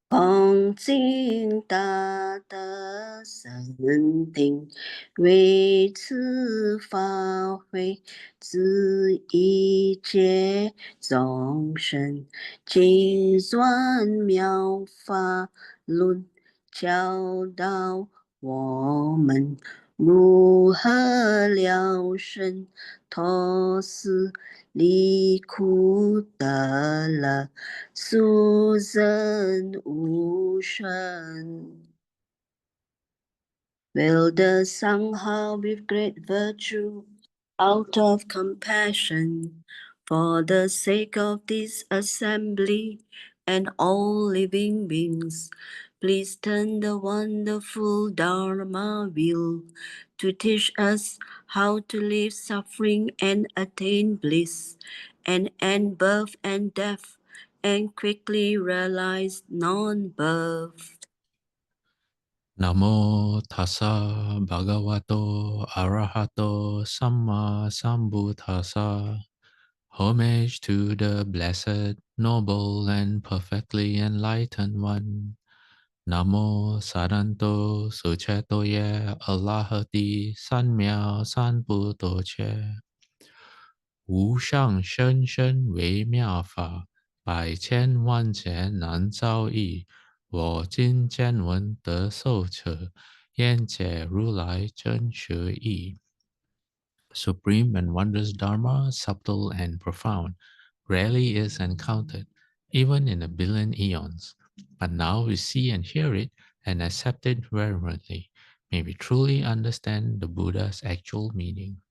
恭敬大德圣听，为此法会，自一切众生，经转妙法论，教导我们如何了生脱死离苦得乐。殊胜无生。Build the Sangha with great virtue, out of compassion, for the sake of this assembly and all living beings. Please turn the wonderful Dharma wheel to teach us how to leave suffering and attain bliss, and end birth and death, and quickly realize non-birth. Namo tassa bhagavato arahato samma sambuddhassa. Homage to the blessed, noble, and perfectly enlightened one. Namo saranto suchetoye Allahati sanmya sanputoche. 无上甚深微妙法，百千万劫难遭遇。我今见闻得受持，愿解如来真实义。Supreme and wondrous Dharma, subtle and profound, rarely is encountered, even in a billion eons. But now we see and hear it and accept it reverently. May we truly understand the Buddha's actual meaning.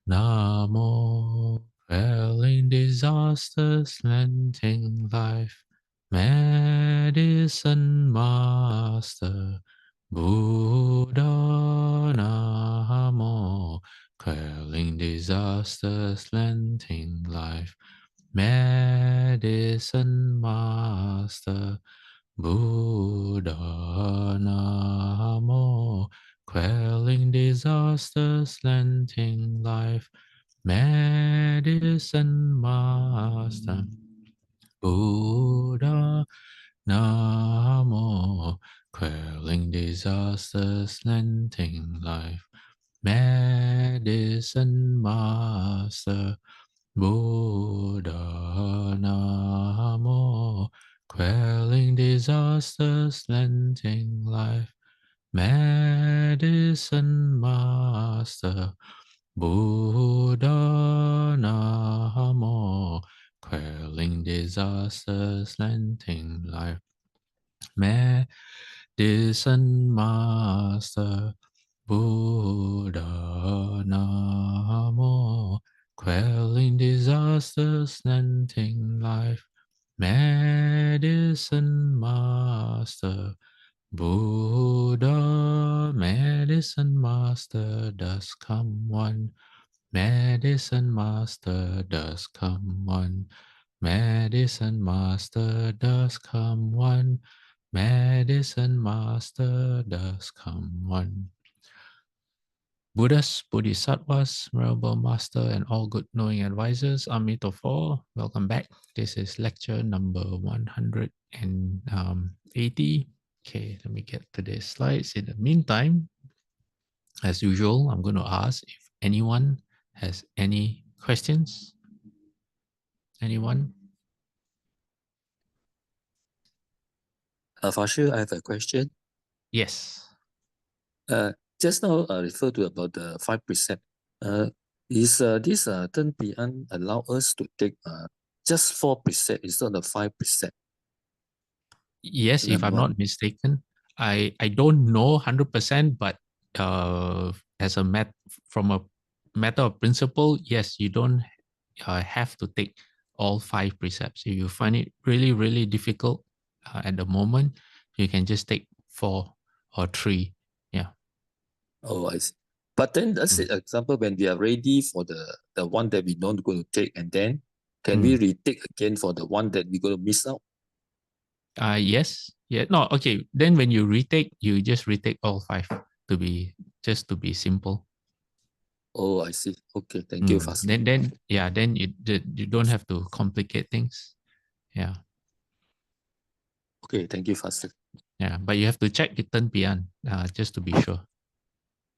Namo, quelling disasters, lengthening life, Medicine Master Buddha. Namo, quelling disasters, lengthening life, Medicine Master Buddha. Namo, quelling disasters, lengthening life, Medicine Master Buddha. Namo, quelling disasters, lengthening life, Medicine Master Buddha. Namo, quelling disasters, lengthening life, Medicine Master Buddha. Namo, quelling disasters, lengthening life, Medicine Master Buddha. Namo, quelling disasters, lengthening life, Medicine Master Buddha. Medicine Master does come one. Medicine Master does come one. Medicine Master does come one. Medicine Master does come one. Buddhas, Bodhisattvas, Venerable Master, and all good knowing advisors, Amitabha, welcome back. This is lecture number 180. Okay, let me get to the slides. In the meantime, as usual, I'm going to ask if anyone has any questions. Anyone? Fashu, I have a question. Yes. Just now refer to about the 5%. Is this Ten Pian allow us to take just 4% instead of 5%? Yes, if I'm not mistaken. I don't know 100%, but as a from a matter of principle, yes, you don't have to take all 5 precepts. If you find it really, really difficult at the moment, you can just take 4 or 3. Yeah. Oh, I see. But then let's say, example, when we are ready for the one that we don't going to take, and then can we retake again for the one that we're going to miss out? Yes. Yeah. No. Okay. Then when you retake, you just retake all 5 to be simple. Oh, I see. Okay. Thank you, Faster. Then you don't have to complicate things. Yeah. Okay, thank you, Faster. Yeah, but you have to check it turn pian, just to be sure.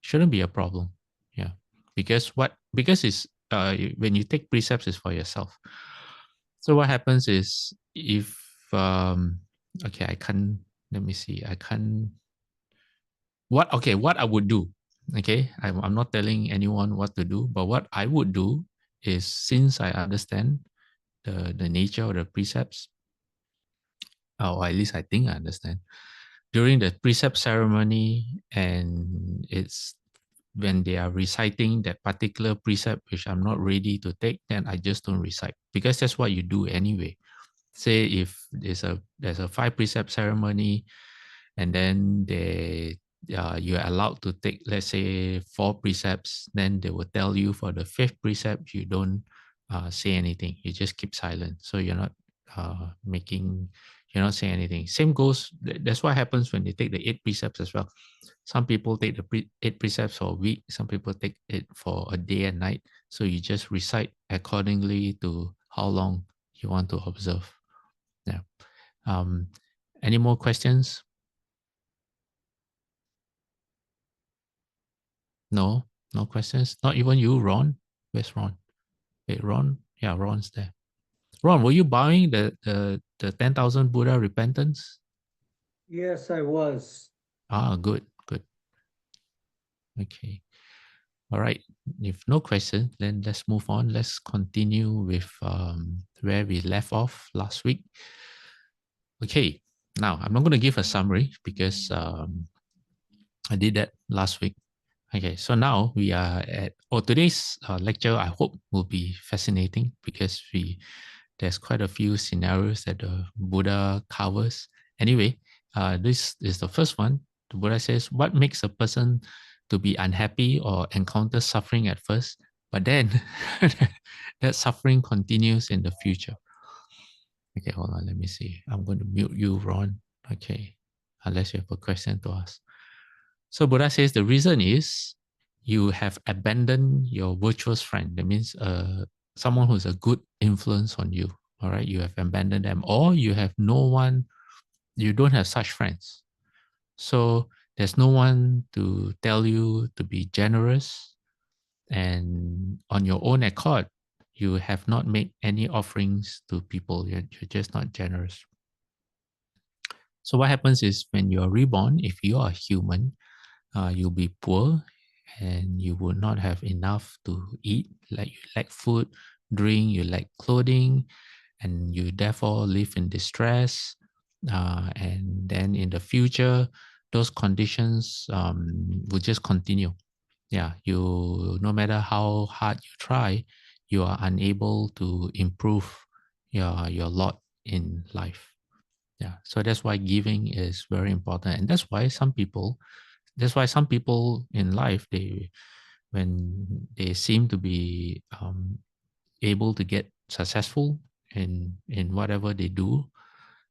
Shouldn't be a problem. Yeah, because it's when you take precepts, is for yourself. So what happens is if okay, I can't. Let me see. I can't. What I would do. Okay, I'm not telling anyone what to do, but what I would do is, since I understand the nature of the precepts, or at least I think I understand, during the precept ceremony, and it's when they are reciting that particular precept which I'm not ready to take, then I just don't recite, because that's what you do anyway. Say if there's a 5 precept ceremony, and then you are allowed to take, let's say, 4 precepts, then they will tell you for the 5th precept you don't say anything, you just keep silent, so you're not you're not saying anything. Same goes, that's what happens when they take the 8 precepts as well. Some people take the 8 precepts for a week, some people take it for a day and night, so you just recite accordingly to how long you want to observe. Yeah. Any more questions? No, no questions. Not even you, Ron. Where's Ron? Wait, Ron. Yeah, Ron's there. Ron, were you buying the 10,000 Buddha repentance? Yes, I was. Ah, good, good. Okay. All right. If no questions, then let's move on. Let's continue with where we left off last week. Okay. Now, I'm not going to give a summary because I did that last week. Okay, so now we are at, today's lecture, I hope, will be fascinating, because there's quite a few scenarios that the Buddha covers. Anyway, this is the first one. The Buddha says, what makes a person to be unhappy or encounter suffering at first, but then that suffering continues in the future? Okay, hold on, let me see. I'm going to mute you, Ron. Okay, unless you have a question to ask. So Buddha says the reason is you have abandoned your virtuous friend. That means someone who's a good influence on you. All right, you have abandoned them, or you have no one, you don't have such friends. So there's no one to tell you to be generous, and on your own accord, you have not made any offerings to people. You're just not generous. So what happens is, when you're reborn, if you are human, you'll be poor, and you will not have enough to eat. Like, you lack food, drink, you lack clothing, and you therefore live in distress. And then in the future, those conditions will just continue. Yeah, no matter how hard you try, you are unable to improve your lot in life. Yeah, so that's why giving is very important, and that's why some people in life, when they seem to be able to get successful in whatever they do,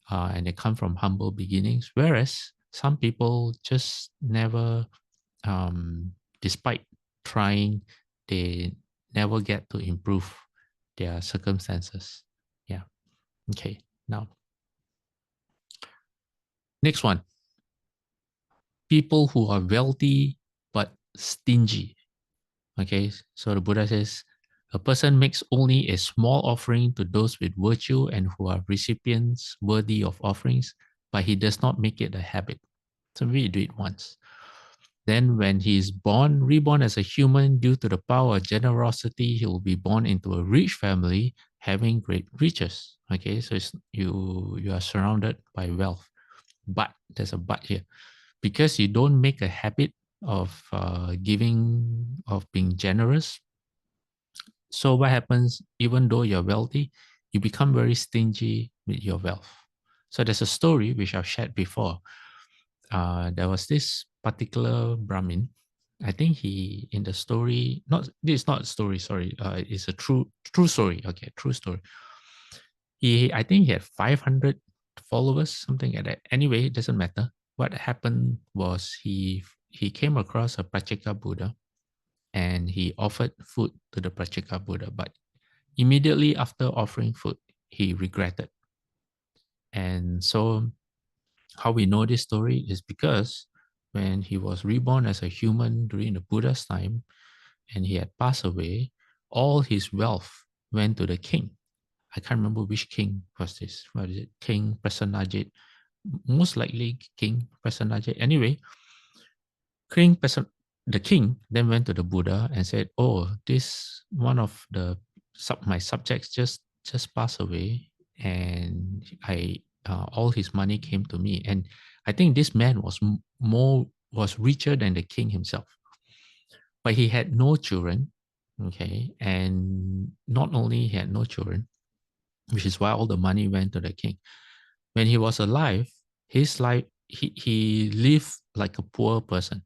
and they come from humble beginnings, whereas some people just never, despite trying, they never get to improve their circumstances. Yeah. Okay. Now, next one. People who are wealthy but stingy. Okay, so the Buddha says, a person makes only a small offering to those with virtue and who are recipients worthy of offerings, but he does not make it a habit. So maybe you do it once. Then when he is reborn as a human, due to the power of generosity, he will be born into a rich family having great riches. Okay, so you are surrounded by wealth. But there's a but here. Because you don't make a habit of giving, of being generous, so what happens, even though you're wealthy, you become very stingy with your wealth. So there's a story which I've shared before. There was this particular Brahmin. I think he, in the story, this is not a story, sorry. It's a true story. Okay, true story. I think he had 500 followers, something like that. Anyway, it doesn't matter. What happened was he came across a Prachika Buddha, and he offered food to the Prachika Buddha, but immediately after offering food, he regretted. And so How we know this story is because when he was reborn as a human during the Buddha's time and he had passed away, all his wealth went to the king. I can't remember which king was this. What is it? King Prasanajit. Most likely King Prasanajit. Anyway, the king then went to the Buddha and said, "Oh, this one of the my subjects just passed away, and I all his money came to me, and I think this man was richer than the king himself, but he had no children, okay, and not only he had no children, which is why all the money went to the king. When he was alive, his life he lived like a poor person.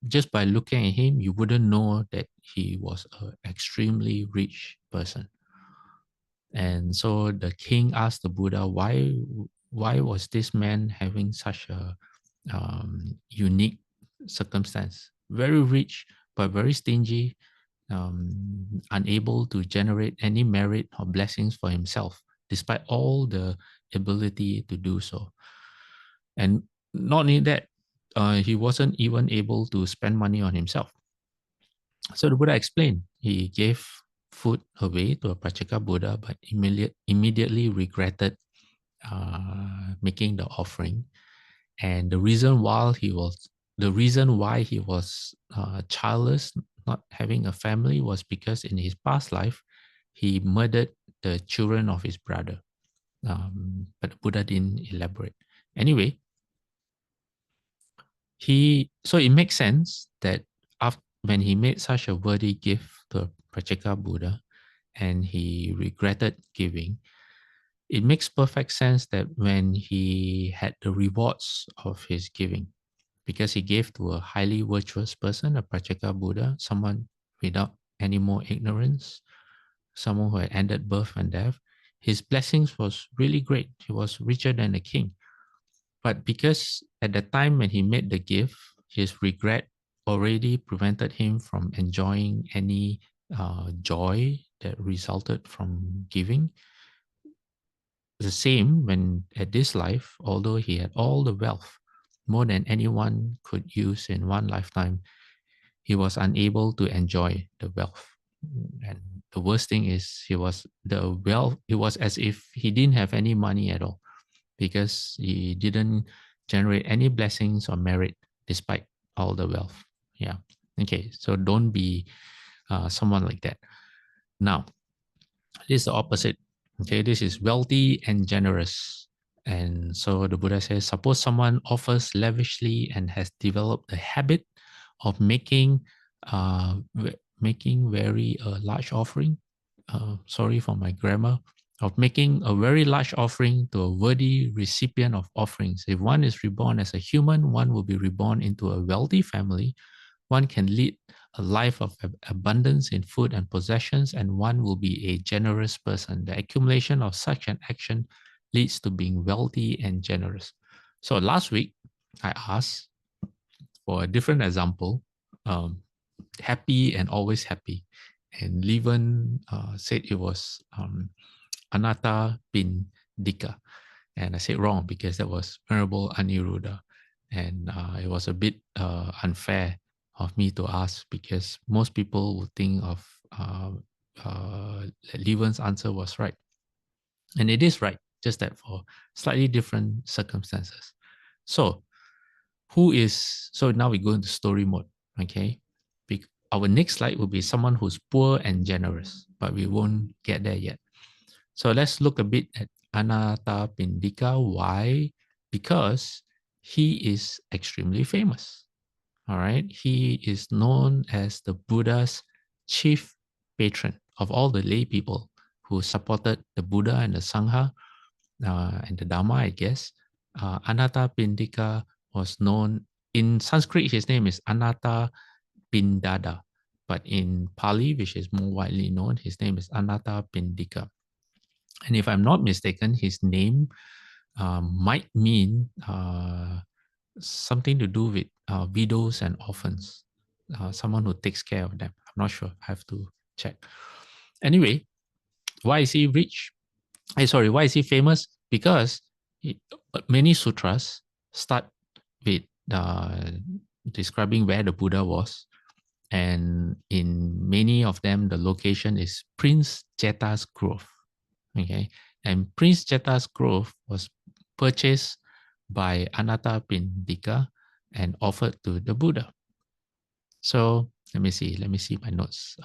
Just by looking at him, you wouldn't know that he was an extremely rich person. And so the king asked the Buddha, why was this man having such a unique circumstance? Very rich, but very stingy, unable to generate any merit or blessings for himself, despite all the ability to do so. And not only that, he wasn't even able to spend money on himself. So the Buddha explained, he gave food away to a Prachaka Buddha, but immediately regretted making the offering. And the reason why he was childless, not having a family, was because in his past life, he murdered the children of his brother. But the Buddha didn't elaborate. Anyway, so it makes sense that when he made such a worthy gift to a Prachaka Buddha and he regretted giving, it makes perfect sense that when he had the rewards of his giving, because he gave to a highly virtuous person, a Prachaka Buddha, someone without any more ignorance, someone who had ended birth and death, his blessings was really great. He was richer than the king. But because at the time when he made the gift, his regret already prevented him from enjoying any joy that resulted from giving. The same when at this life, although he had all the wealth, more than anyone could use in one lifetime, he was unable to enjoy the wealth. And the worst thing is it was as if he didn't have any money at all, because he didn't generate any blessings or merit despite all the wealth. Yeah. Okay. So don't be someone like that. Now, this is the opposite. Okay. This is wealthy and generous. And so the Buddha says, suppose someone offers lavishly and has developed the habit of making very large offering. Sorry for my grammar. Of making a very large offering to a worthy recipient of offerings. If one is reborn as a human, one will be reborn into a wealthy family. One can lead a life of abundance in food and possessions, and one will be a generous person. The accumulation of such an action leads to being wealthy and generous. So last week, I asked for a different example, happy and always happy. And Leven said it was Anathapindika. And I said wrong because that was Venerable Aniruddha. And it was a bit unfair of me to ask, because most people would think of Leven's answer was right. And it is right, just that for slightly different circumstances. So now we go into story mode, okay? Our next slide will be someone who's poor and generous, but we won't get there yet. So let's look a bit at Anathapindika. Why? Because he is extremely famous. All right. He is known as the Buddha's chief patron of all the lay people who supported the Buddha and the Sangha and the Dharma, I guess. Anathapindika was known in Sanskrit. His name is Anathapindada, but in Pali, which is more widely known, his name is Anathapindika. And if I'm not mistaken, his name might mean something to do with widows and orphans, someone who takes care of them. I'm not sure. I have to check. Anyway, why is he rich? Why is he famous? Because many sutras start with describing where the Buddha was. And in many of them, the location is Prince Jeta's Grove. Okay. And Prince Jeta's Grove was purchased by Anathapindika and offered to the Buddha. So let me see my notes.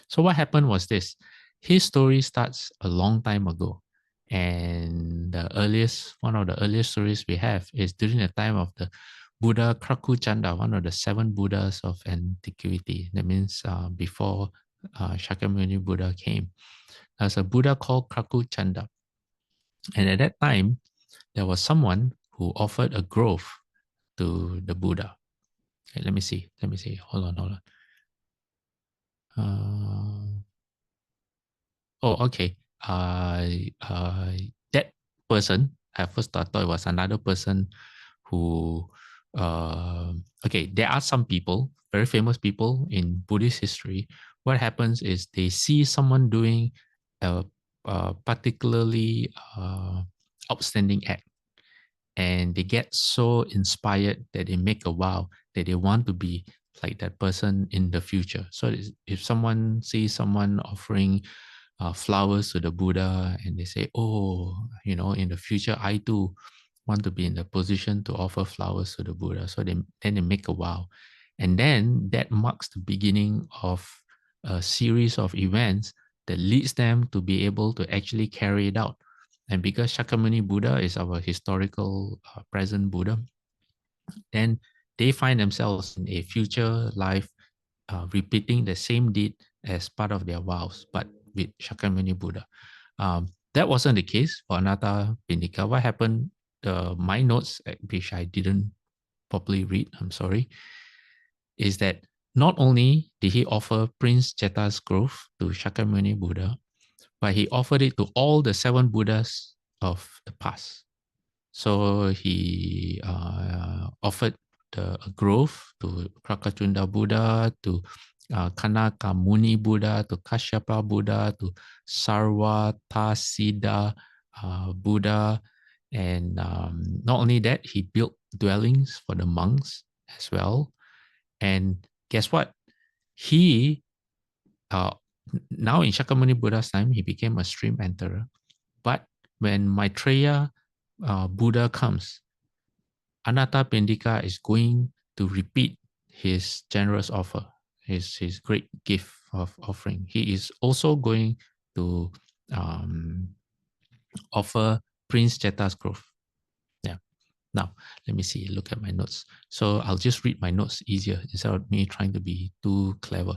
So what happened was this. His story starts a long time ago. And one of the earliest stories we have is during the time of the Buddha Krakuchanda, one of the 7 Buddhas of antiquity. That means before Shakyamuni Buddha came. There's a Buddha called Krakuchanda. And at that time, there was someone who offered a grove to the Buddha. Okay, let me see. Hold on. Okay. That person, at first I thought it was another person who, okay, there are some people, very famous people in Buddhist history. What happens is they see someone doing a particularly outstanding act, and they get so inspired that they make a vow that they want to be like that person in the future. So if someone sees someone offering flowers to the Buddha and they say, oh, in the future, I too want to be in the position to offer flowers to the Buddha. So then they make a vow. And then that marks the beginning of a series of events that leads them to be able to actually carry it out. And because Shakyamuni Buddha is our historical present Buddha, then they find themselves in a future life repeating the same deed as part of their vows, but with Shakyamuni Buddha. That wasn't the case for Anathapindika. What happened, my notes, which I didn't properly read, I'm sorry, is that not only did he offer Prince Jeta's Grove to Shakyamuni Buddha, but he offered it to all the 7 Buddhas of the past. So he offered a grove to Krakachunda Buddha, to Kanaka Muni Buddha, to Kashyapa Buddha, to Sarvatasida Buddha. And not only that, he built dwellings for the monks as well. And guess what? He, now in Shakyamuni Buddha's time, he became a stream enterer. But when Maitreya Buddha comes, Anathapindika is going to repeat his generous offer, his great gift of offering. He is also going to offer Prince Jeta's Grove. Yeah. Now, let me see, look at my notes. So I'll just read my notes easier instead of me trying to be too clever.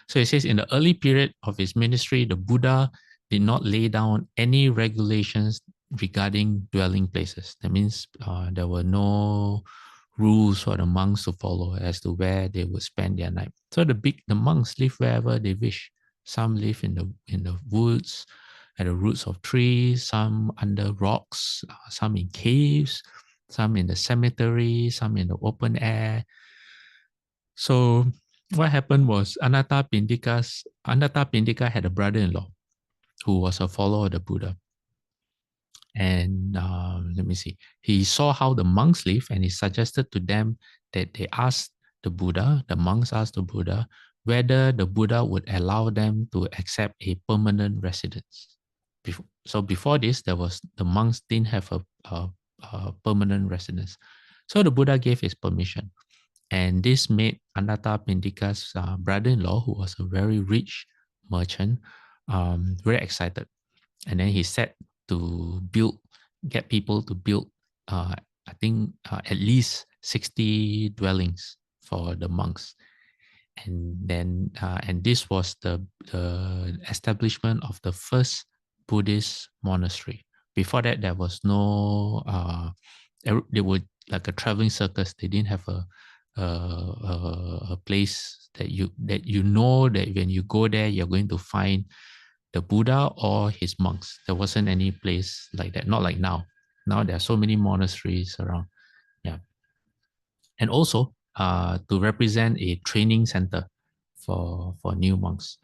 So it says, in the early period of his ministry, the Buddha did not lay down any regulations regarding dwelling places. That means there were no rules for the monks to follow as to where they would spend their night. So the monks live wherever they wish. Some live in the woods, at the roots of trees, some under rocks, some in caves, some in the cemetery, some in the open air. So what happened was Anathapindika had a brother-in-law who was a follower of the Buddha. And let me see, he saw how the monks live, and he suggested to them that the monks asked the Buddha whether the Buddha would allow them to accept a permanent residence. So before this, the monks didn't have a permanent residence. So the Buddha gave his permission. And this made Anathapindika's brother-in-law, who was a very rich merchant, very excited. And then he said to get people to build, I think at least 60 dwellings for the monks. And then, and this was the establishment of the first Buddhist monastery. Before that, there was no, they were like a traveling circus. They didn't have a place that you know that when you go there, you're going to find the Buddha or his monks. There wasn't any place like that. Not like now. Now there are so many monasteries around. Yeah. And also to represent a training center for new monks.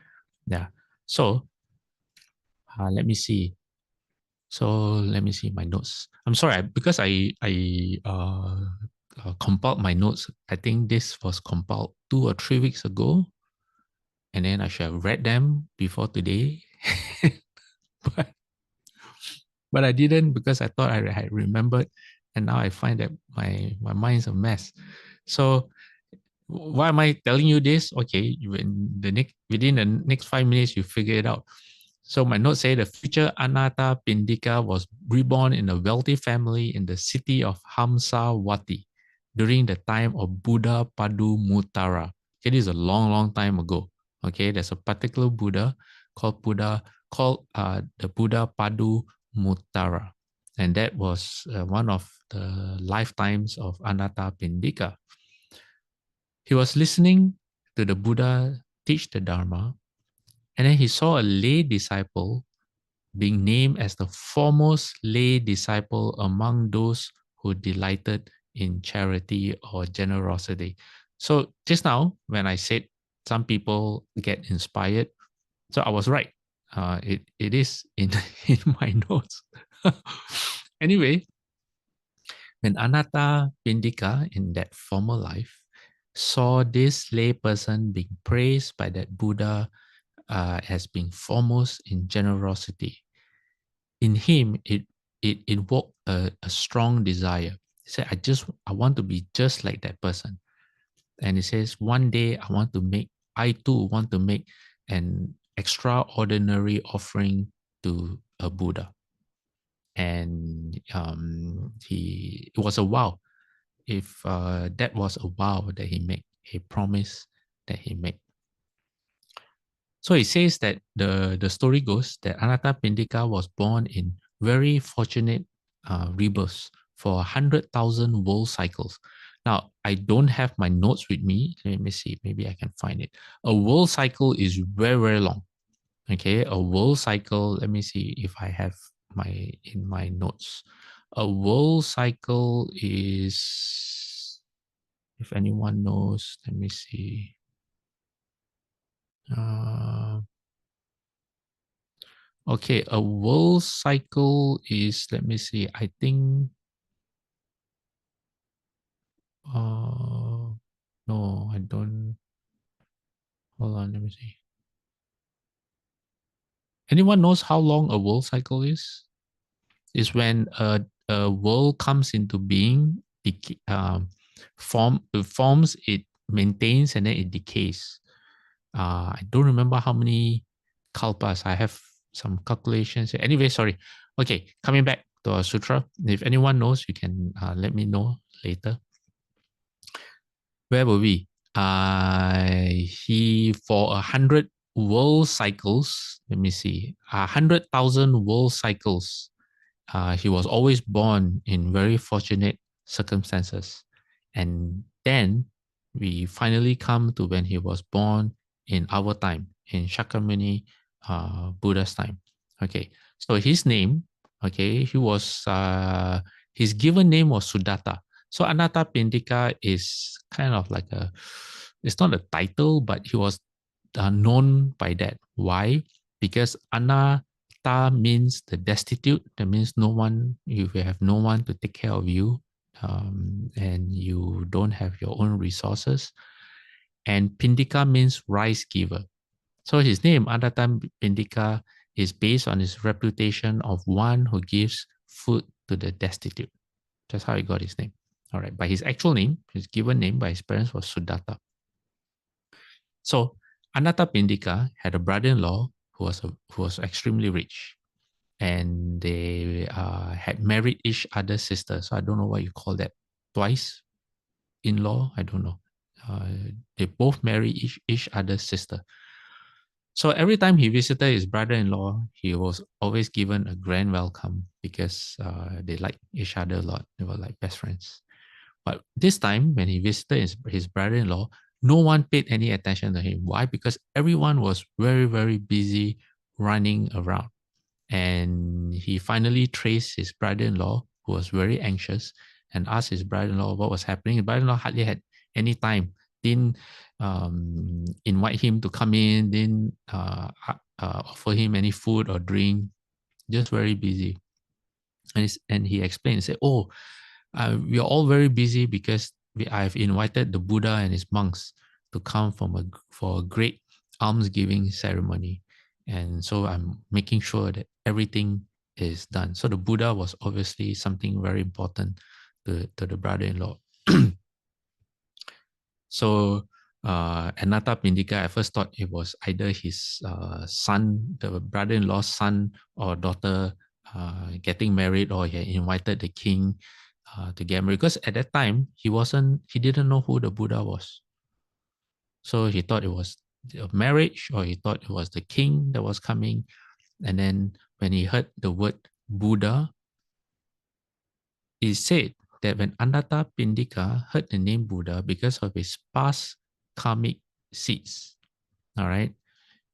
Yeah. So let me see. So let me see my notes. I'm sorry, because I compiled my notes. I think this was compiled 2 or 3 weeks ago, and then I should have read them before today. but but I didn't because I thought I had remembered, and now I find that my mind's a mess. So why am I telling you this? Okay, within the next 5 minutes, you figure it out. So my notes say the future Anathapindika was reborn in a wealthy family in the city of Hamsawati during the time of Buddha Padumuttara. Okay, this is a long, long time ago. Okay, there's a particular Buddha called the Buddha Padumuttara, and that was one of the lifetimes of Anathapindika. He was listening to the Buddha teach the Dharma, and then he saw a lay disciple being named as the foremost lay disciple among those who delighted in charity or generosity. So just now, when I said some people get inspired, so I was right. It is in in my notes. Anyway, when Anathapindika in that former life saw this lay person being praised by that Buddha as being foremost in generosity, in him it invoked a strong desire. He said, I want to be just like that person. And he says, one day I too want to make an extraordinary offering to a Buddha. And it was a vow. If that was a vow that he made, a promise that he made. So it says that the story goes that Anathapindika was born in very fortunate rebirths for 100,000 world cycles. Now, I don't have my notes with me. Let me see. Maybe I can find it. A world cycle is very, very long. Okay, a world cycle. Let me see if I have in my notes. A world cycle is, if anyone knows, let me see. Okay, a world cycle is, let me see, I think, no, I don't, hold on, let me see. Anyone knows how long a world cycle is? Is when a world comes into being, forms, it maintains, and then it decays. I don't remember how many kalpas. I have some calculations. Anyway, sorry. Okay, coming back to our sutra. If anyone knows, you can let me know later. Where were we? He for 100 world cycles. Let me see. 100,000 world cycles. He was always born in very fortunate circumstances, and then we finally come to when he was born in our time, in Shakyamuni Buddha's time. Okay, so his name, okay, his given name was Sudatta. So Anathapindika is kind of like it's not a title, but he was known by that. Why? Because Anatta means the destitute. That means no one, you have no one to take care of you, and you don't have your own resources. And Pindika means rice giver. So his name, Anathapindika, is based on his reputation of one who gives food to the destitute. That's how he got his name. All right. But his actual name, his given name by his parents, was Sudatta. So Anathapindika had a brother-in-law who was extremely rich, and they had married each other's sister. So I don't know what you call that, twice in-law. I don't know. They both married each other's sister. So every time he visited his brother-in-law, he was always given a grand welcome because they liked each other a lot. They were like best friends. But this time, when he visited his brother-in-law, no one paid any attention to him. Why? Because everyone was very, very busy running around. And he finally traced his brother-in-law, who was very anxious, and asked his brother-in-law what was happening. His brother-in-law hardly had any time, didn't invite him to come in, didn't offer him any food or drink, just very busy. And he explained, he said, oh, we are all very busy because I've invited the Buddha and his monks to come for a great almsgiving ceremony. And so I'm making sure that everything is done. So the Buddha was obviously something very important to the brother-in-law. So Anathapindika, I first thought it was either his son, the brother-in-law's son or daughter getting married, or he had invited the king to get married. Because at that time, he didn't know who the Buddha was. So he thought it was a marriage, or he thought it was the king that was coming. And then when he heard the word Buddha, he said that when Anathapindika heard the name Buddha, because of his past karmic seeds, all right,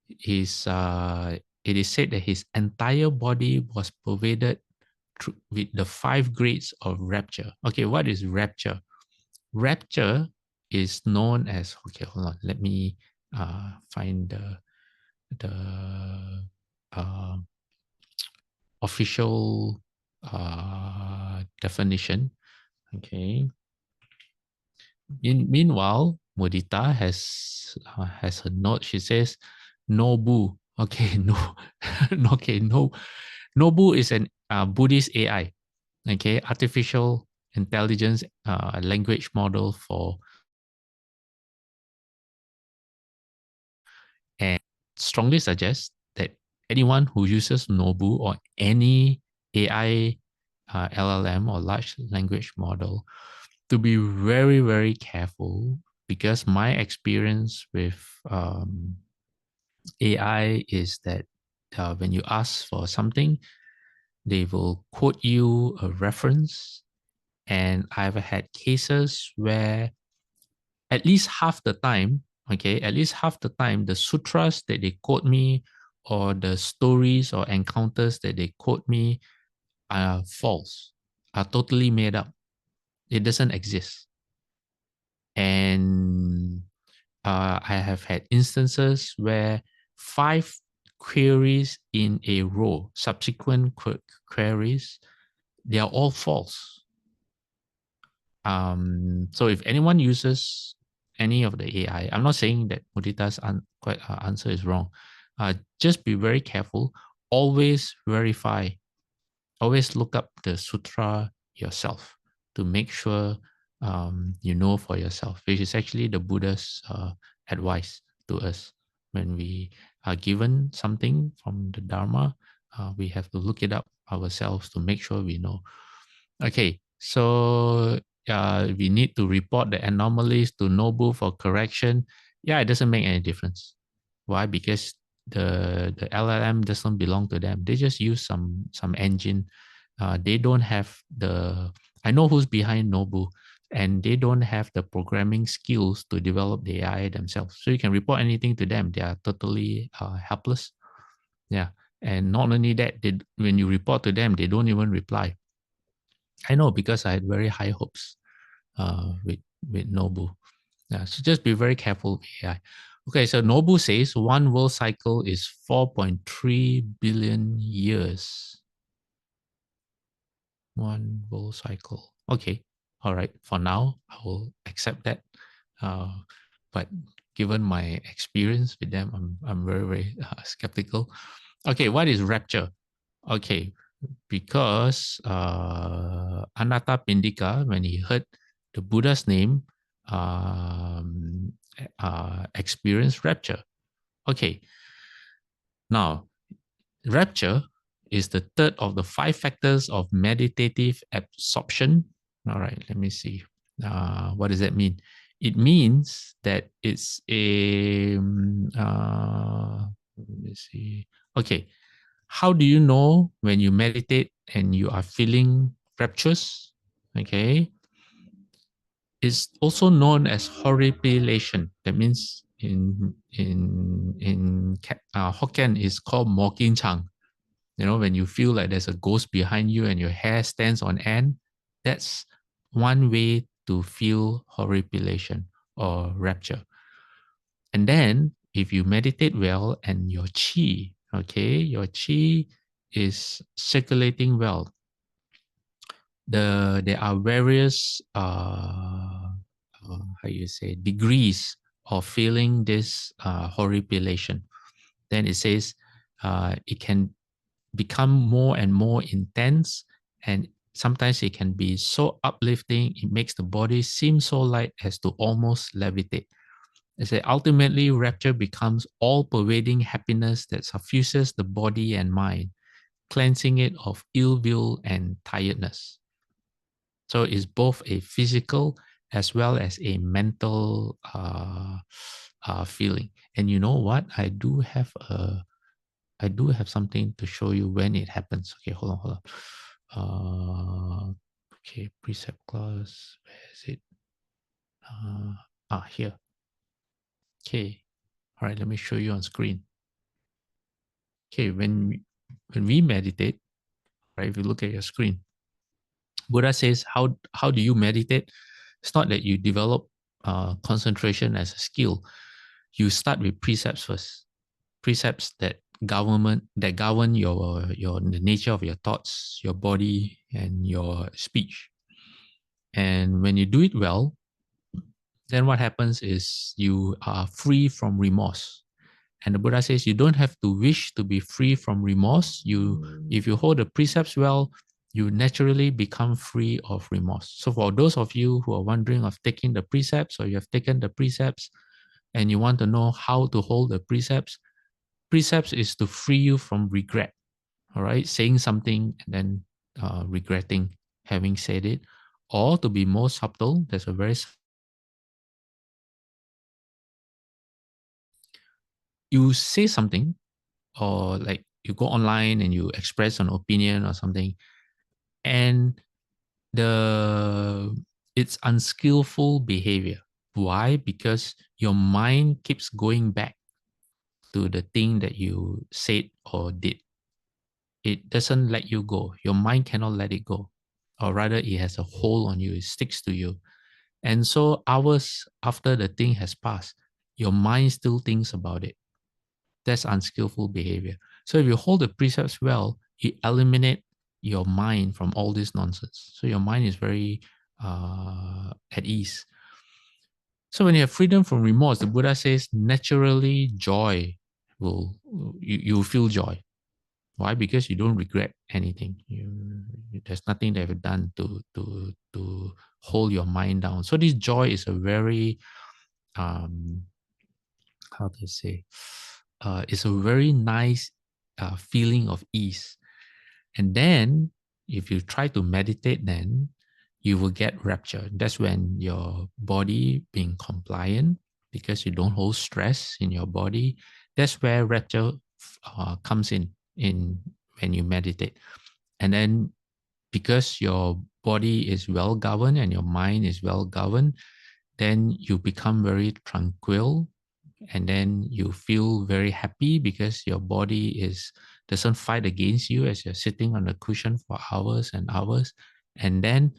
it is said that his entire body was pervaded with the 5 grades of rapture. Okay, what is rapture? Rapture is known as, okay, hold on, let me find the official definition. Okay. Meanwhile, Mudita has a note. She says, "Nobu." Okay, no, okay, no. Nobu is an Buddhist AI. Okay, artificial intelligence language model for, and strongly suggests that anyone who uses Nobu or any AI LLM or large language model to be very, very careful, because my experience with AI is that when you ask for something, they will quote you a reference. And I've had cases where at least half the time, the sutras that they quote me, or the stories or encounters that they quote me, are false, are totally made up. It doesn't exist. And I have had instances where 5 queries in a row, subsequent queries, they are all false. So if anyone uses any of the AI, I'm not saying that Mudita's answer is wrong. Just be very careful. Always verify. Always look up the sutra yourself to make sure you know for yourself, which is actually the Buddha's advice to us. When we are given something from the Dharma, we have to look it up ourselves to make sure we know. Okay, so we need to report the anomalies to Nobu for correction. Yeah, it doesn't make any difference. Why? Because the LLM doesn't belong to them. They just use some engine. They don't have the, I know who's behind Nobu, and they don't have the programming skills to develop the AI themselves. So you can report anything to them. They are totally helpless. Yeah. And not only that, when you report to them, they don't even reply. I know, because I had very high hopes with Nobu. Yeah, so just be very careful with AI. Okay, so Nobu says one world cycle is 4.3 billion years. One world cycle. Okay, all right. For now, I will accept that. But given my experience with them, I'm very, very skeptical. Okay, what is rapture? Okay, because Anathapindika, when he heard the Buddha's name, experienced rapture. Okay, now rapture is the third of the 5 factors of meditative absorption. All right, let me see. What does that mean? It means that it's a, let me see. Okay, how do you know when you meditate and you are feeling rapturous? Okay, it's also known as horripilation. That means in Hokkien is called mo kin chang. You know, when you feel like there's a ghost behind you and your hair stands on end, that's one way to feel horripilation or rapture. And then if you meditate well and your chi, okay, your chi is circulating well, there are various how you say degrees of feeling this horripilation. Then it says it can become more and more intense, and sometimes it can be so uplifting it makes the body seem so light as to almost levitate. It says ultimately rapture becomes all-pervading happiness that suffuses the body and mind, cleansing it of ill will and tiredness. So it's both a physical as well as a mental feeling. And you know what? I do have something to show you when it happens. Okay, hold on. Okay, precept clause. Where is it? Here. Okay. All right, let me show you on screen. Okay, when we meditate, right? If you look at your screen, Buddha says, how do you meditate? It's not that you develop concentration as a skill. You start with precepts first. Precepts that govern the nature of your thoughts, your body, and your speech. And when you do it well, then what happens is you are free from remorse. And the Buddha says you don't have to wish to be free from remorse. If you hold the precepts well, you naturally become free of remorse. So for those of you who are wondering of taking the precepts, or you have taken the precepts and you want to know how to hold the precepts is to free you from regret. All right, saying something and then regretting having said it, or to be more subtle, there's a very you say something, or like you go online and you express an opinion or something, and it's unskillful behavior. Why? Because your mind keeps going back to the thing that you said or did. It doesn't let you go. Your mind cannot let it go, or rather it has a hold on you, it sticks to you. And so hours after the thing has passed, your mind still thinks about it. That's unskillful behavior. So if you hold the precepts well, you eliminate your mind from all this nonsense. So your mind is very at ease. So when you have freedom from remorse, the Buddha says naturally joy you feel joy. Why? Because you don't regret anything. There's nothing that you've done to hold your mind down. So this joy is a very how to say, it's a very nice feeling of ease. And then if you try to meditate, then you will get rapture. That's when your body being compliant, because you don't hold stress in your body. That's where rapture comes in when you meditate. And then because your body is well governed and your mind is well governed, then you become very tranquil, and then you feel very happy because your body doesn't fight against you as you're sitting on the cushion for hours and hours. And then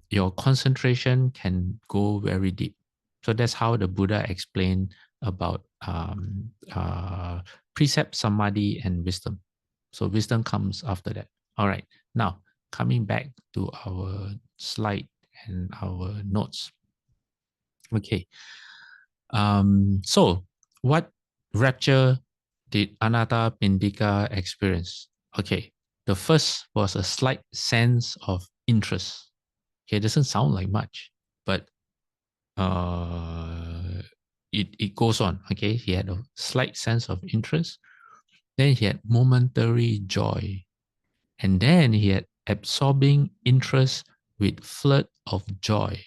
your concentration can go very deep. So that's how the Buddha explained about precept, samadhi, and wisdom. So wisdom comes after that. All right. Now, coming back to our slide and our notes. Okay. So what rapture did Anathapindika experience? Okay. The first was a slight sense of interest. Okay, it doesn't sound like much, but it goes on. Okay, he had a slight sense of interest. Then he had momentary joy. And then he had absorbing interest with flood of joy.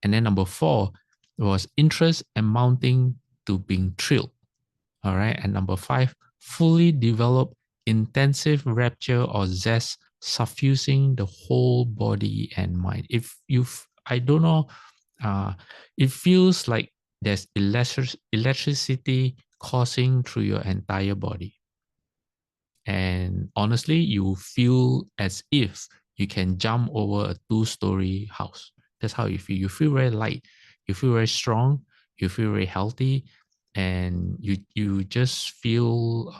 And then number 4 was interest amounting to being thrilled. All right. And number 5, fully developed intensive rapture or zest suffusing the whole body and mind. I don't know, it feels like there's electricity coursing through your entire body. And honestly, you feel as if you can jump over a 2-story house. That's how you feel. You feel very light. You feel very strong. You feel very healthy, and you just feel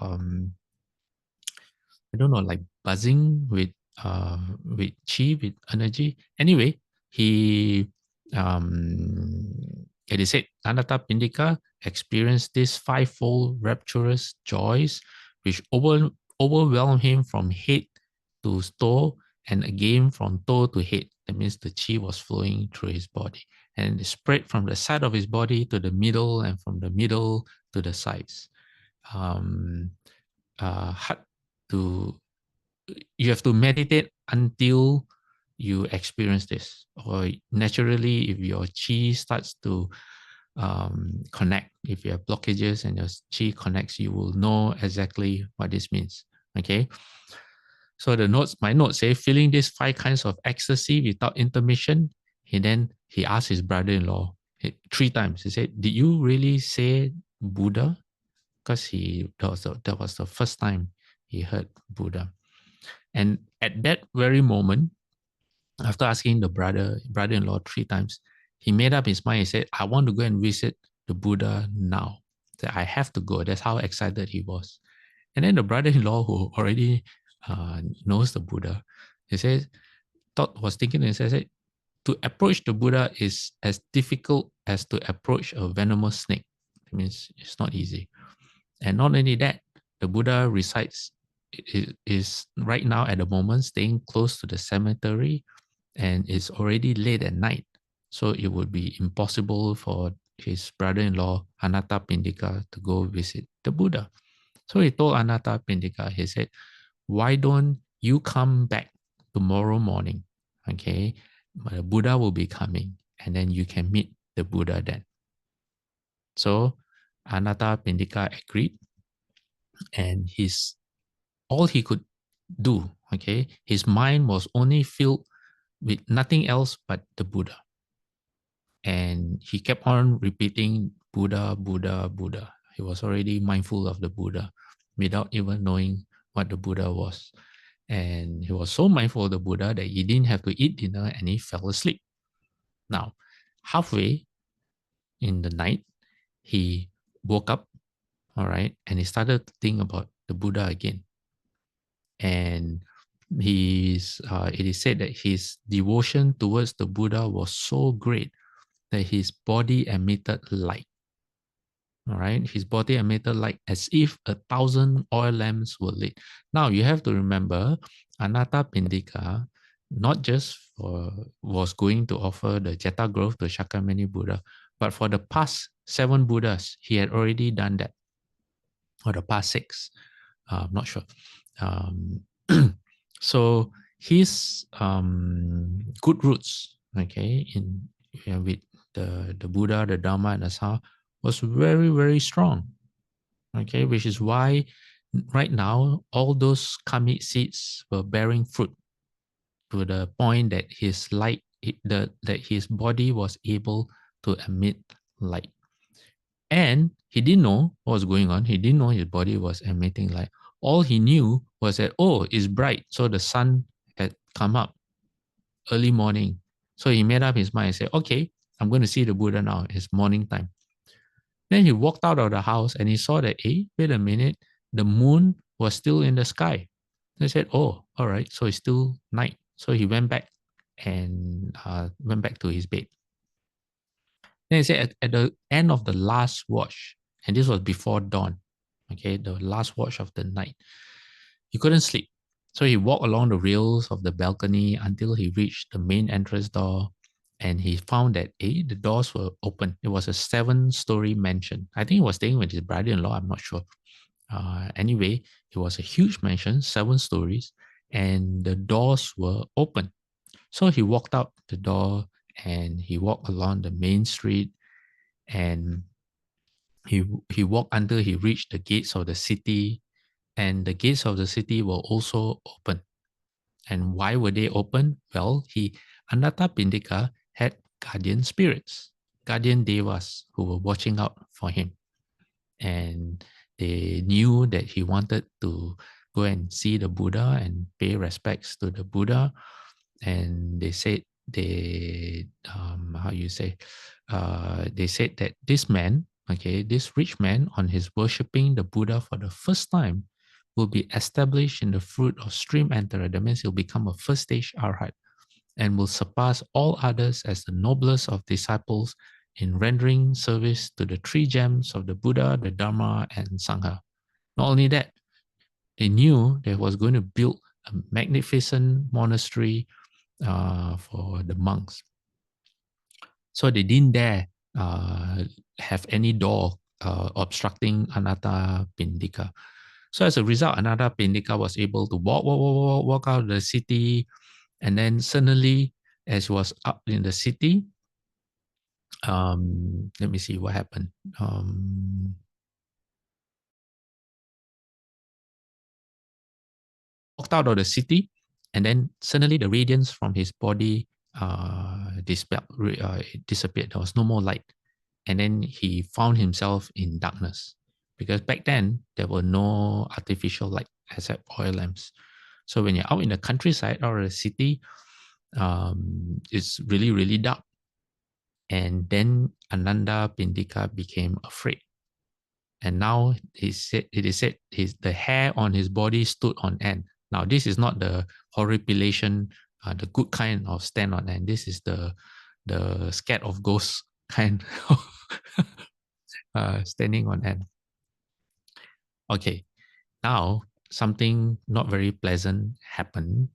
I don't know, like buzzing with with chi, with energy. Anyway, it is said Anathapindika experienced this fivefold rapturous joys which overwhelmed him from head to toe and again from toe to head. That means the chi was flowing through his body and it spread from the side of his body to the middle and from the middle to the sides. Hard to You have to meditate until you experience this, or naturally if your chi starts to connect, if you have blockages and your chi connects, you will know exactly what this means. Okay, so my notes say, feeling these 5 kinds of ecstasy without intermission, he asked his brother-in-law 3 times. He said, did you really say Buddha? Because that was the first time he heard Buddha. And at that very moment, after asking the brother-in-law 3 times, he made up his mind. He said, I want to go and visit the Buddha now. That I have to go. That's how excited he was. And then the brother-in-law, who already knows the Buddha, was thinking and said, to approach the Buddha is as difficult as to approach a venomous snake. It means it's not easy. And not only that, the Buddha is right now at the moment staying close to the cemetery, and it's already late at night. So it would be impossible for his brother-in-law, Anathapindika, to go visit the Buddha. So he told Anathapindika, he said, why don't you come back tomorrow morning? Okay, the Buddha will be coming, and then you can meet the Buddha then. So Anathapindika agreed, and all he could do, okay, his mind was only filled with nothing else but the Buddha. And he kept on repeating Buddha, Buddha, Buddha. He was already mindful of the Buddha without even knowing what the Buddha was. And he was so mindful of the Buddha that he didn't have to eat dinner and he fell asleep. Now, halfway in the night, he woke up, all right, and he started to think about the Buddha again. And it is said that his devotion towards the Buddha was so great that his body emitted light. All right, his body emitted light as if 1,000 oil lamps were lit. Now you have to remember, Anathapindika not just was going to offer the Jeta Grove to Shakyamuni Buddha, but for the past 7 Buddhas, he had already done that, or the past 6. I'm not sure. So his good roots, okay, with the Buddha, the Dharma, and the Sangha was very, very strong. Okay, which is why right now all those karmic seeds were bearing fruit to the point that that his body was able to emit light. And he didn't know what was going on. He didn't know his body was emitting light. All he knew was that, oh, it's bright. So the sun had come up early morning. So he made up his mind and said, okay, I'm going to see the Buddha now. It's morning time. Then he walked out of the house and he saw that, hey, wait a minute, the moon was still in the sky. He said, oh, all right, so it's still night. So he went back and went back to his bed. Then he said at the end of the last watch, and this was before dawn, okay, the last watch of the night, he couldn't sleep. So he walked along the rails of the balcony until he reached the main entrance door, and he found that the doors were open. It was a 7-story mansion. I think he was staying with his brother-in-law, I'm not sure. Anyway, it was a huge mansion, 7 stories, and the doors were open. So he walked out the door and he walked along the main street, and he walked until he reached the gates of the city, and the gates of the city were also open. And why were they open? Well, Anathapindika had guardian spirits, guardian devas who were watching out for him. And they knew that he wanted to go and see the Buddha and pay respects to the Buddha. And they said they said that this man, okay, this rich man, on his worshipping the Buddha for the first time, will be established in the fruit of stream enterer. That means he'll become a first stage arhat and will surpass all others as the noblest of disciples in rendering service to the three gems of the Buddha, the Dharma, and Sangha. Not only that, they knew they was going to build a magnificent monastery for the monks. So they didn't dare have any door obstructing Anathapindika. So as a result, Anathapindika was able to walk out of the city, and then suddenly, as he was up in the city, let me see what happened. Walked out of the city, and then suddenly the radiance from his body disappeared. There was no more light. And then he found himself in darkness, because back then there were no artificial light except oil lamps. So when you're out in the countryside or a city, it's really, really dark. And then Anathapindika became afraid. And now it is said the hair on his body stood on end. Now this is not the horripilation, the good kind of stand on end. This is the scared of ghosts kind of standing on end. Okay, now something not very pleasant happened.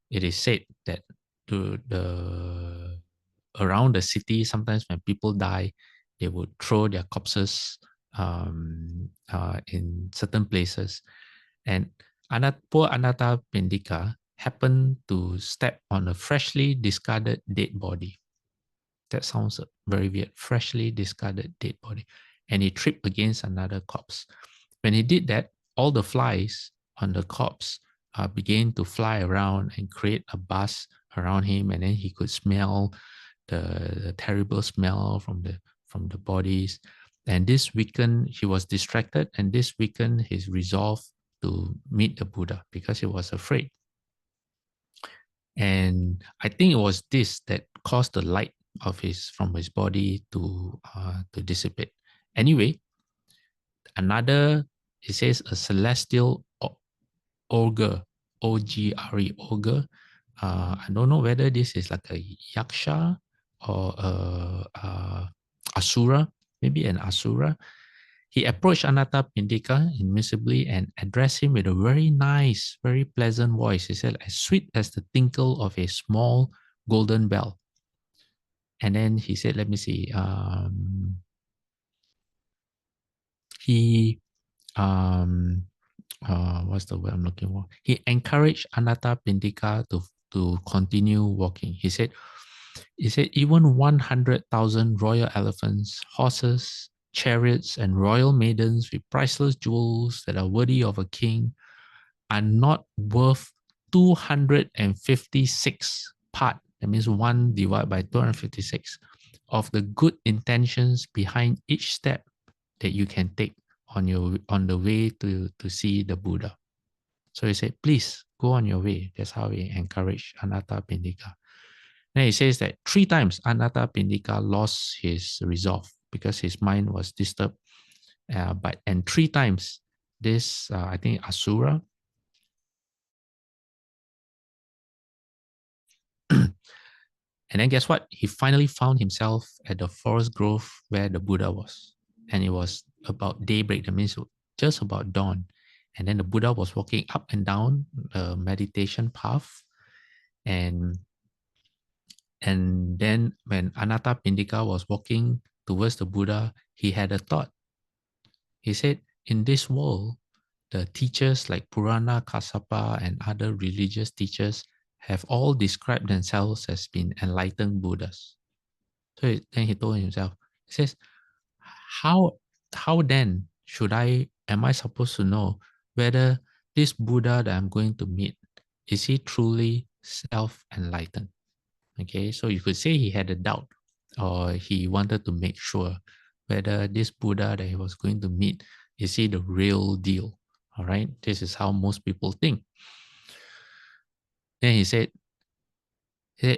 It is said that around the city, sometimes when people die, they would throw their corpses in certain places. And poor Anathapindika happened to step on a freshly discarded dead body. That sounds very weird. Freshly discarded dead body. And he tripped against another corpse. When he did that, all the flies on the corpse began to fly around and create a buzz around him, and then he could smell the terrible smell from the bodies. And this weakened, he was distracted, and this weakened his resolve to meet the Buddha because he was afraid. And I think it was this that caused the light from his body to dissipate. Anyway, another, it says a celestial ogre, O-G-R-E, ogre. I don't know whether this is like a yaksha or a asura, maybe an asura. He approached Anathapindika invisibly and addressed him with a very nice, very pleasant voice. He said, as sweet as the tinkle of a small golden bell. And then he said, let me see, what's the word I'm looking for? He encouraged Anathapindika to continue walking. He said, even 100,000 royal elephants, horses, chariots, and royal maidens with priceless jewels that are worthy of a king are not worth 256 part. That means 1 divided by 256 of the good intentions behind each step that you can take on the way to see the Buddha. So he said, please go on your way. That's how he encouraged Anathapindika. Then he says that 3 times Anathapindika lost his resolve because his mind was disturbed. And 3 times this, I think, Asura, and then guess what? He finally found himself at the forest grove where the Buddha was. And it was about daybreak, that means just about dawn. And then the Buddha was walking up and down the meditation path. And then when Anathapindika was walking towards the Buddha, he had a thought. He said, in this world, the teachers like Purana Kassapa and other religious teachers have all described themselves as being enlightened Buddhas. So then he told himself, he says, how then am I supposed to know whether this Buddha that I'm going to meet, is he truly self-enlightened? Okay, so you could say he had a doubt, or he wanted to make sure whether this Buddha that he was going to meet, is he the real deal? All right, this is how most people think. Then he said,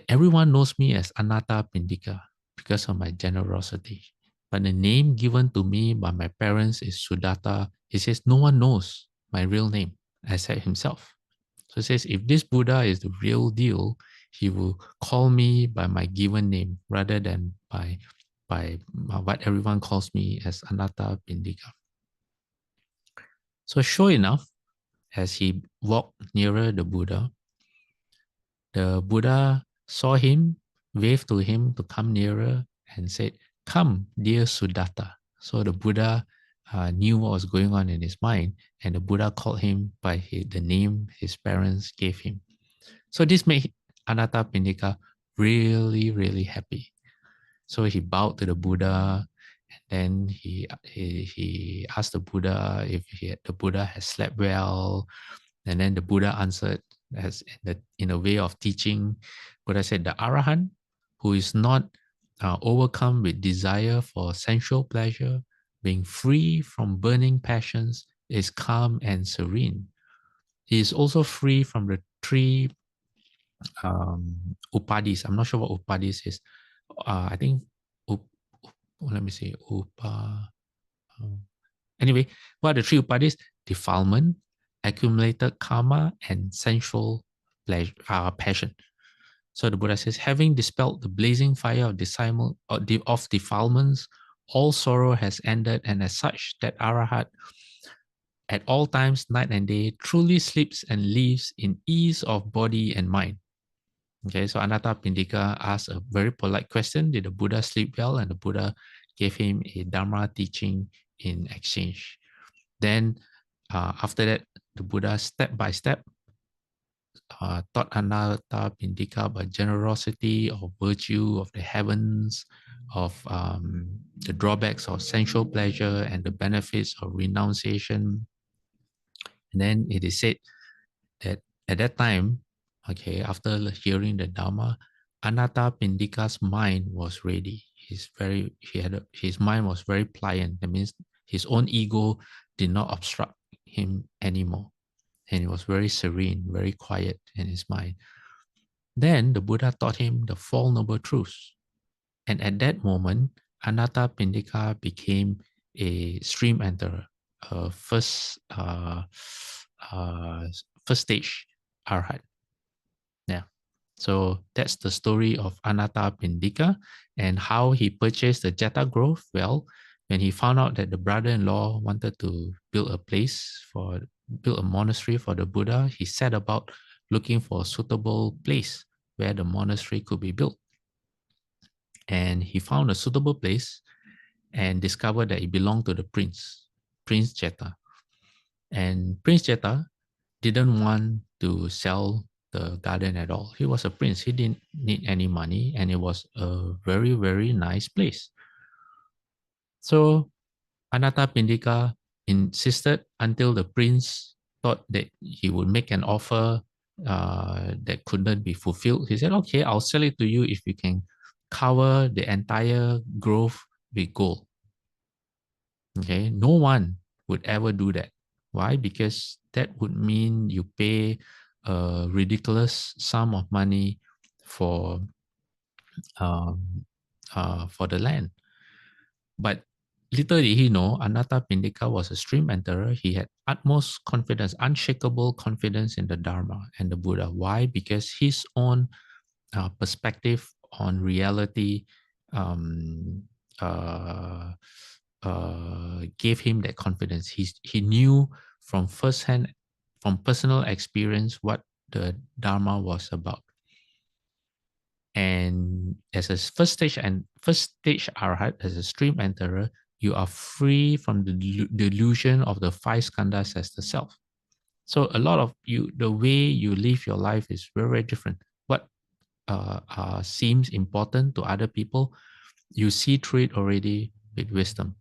everyone knows me as Anathapindika because of my generosity. But the name given to me by my parents is Sudatta. He says, no one knows my real name, as said himself. So it says, if this Buddha is the real deal, he will call me by my given name rather than by what everyone calls me as Anathapindika. So sure enough, as he walked nearer the Buddha saw him, waved to him to come nearer and said, "Come, dear Sudatta." So the Buddha knew what was going on in his mind, and the Buddha called him by the name his parents gave him. So this made Anathapindika really, really happy. So he bowed to the Buddha, and then he asked the Buddha if the Buddha had slept well, and then the Buddha answered as in a way of teaching. Buddha said, the Arahant who is not overcome with desire for sensual pleasure, being free from burning passions, is calm and serene. He is also free from the three upadis. I'm not sure what upadis is. I think, let me see, anyway, what are the three upadis? Defilement, accumulated karma, and sensual pleasure, passion. So the Buddha says, having dispelled the blazing fire of defilements, all sorrow has ended, and as such, that Arahat at all times, night and day, truly sleeps and lives in ease of body and mind. Okay, so Anathapindika asked a very polite question: did the Buddha sleep well? And the Buddha gave him a Dharma teaching in exchange. Then after that, the Buddha step by step taught Anathapindika about generosity, of virtue, of the heavens, of the drawbacks of sensual pleasure and the benefits of renunciation. And then it is said that at that time, okay, after hearing the Dharma, Anathapindika's mind was ready. His mind was very pliant. That means his own ego did not obstruct him anymore. And he was very serene, very quiet in his mind. Then the Buddha taught him the Four Noble Truths. And at that moment, Anathapindika became a stream enterer, first stage arhat. Yeah. So that's the story of Anathapindika and how he purchased the Jeta Grove. Well, when he found out that the brother-in-law wanted to build a monastery for the Buddha, he set about looking for a suitable place where the monastery could be built. And he found a suitable place and discovered that it belonged to the Prince Jeta. And Prince Jeta didn't want to sell the garden at all. He was a prince. He didn't need any money, and it was a very, very nice place. So Anathapindika insisted until the prince thought that he would make an offer that couldn't be fulfilled. He said, okay, I'll sell it to you if you can cover the entire grove with gold. Okay, no one would ever do that. Why? Because that would mean you pay a ridiculous sum of money for the land. But little did he know, Anathapindika was a stream enterer. He had utmost confidence, unshakable confidence in the Dharma and the Buddha. Why? Because his own perspective on reality gave him that confidence. He knew from personal experience what the Dharma was about. And as a first stage arhat, as a stream enterer, you are free from the delusion of the five skandhas as the self. So a lot of the way you live your life is very, very different. What seems important to other people, you see through it already with wisdom.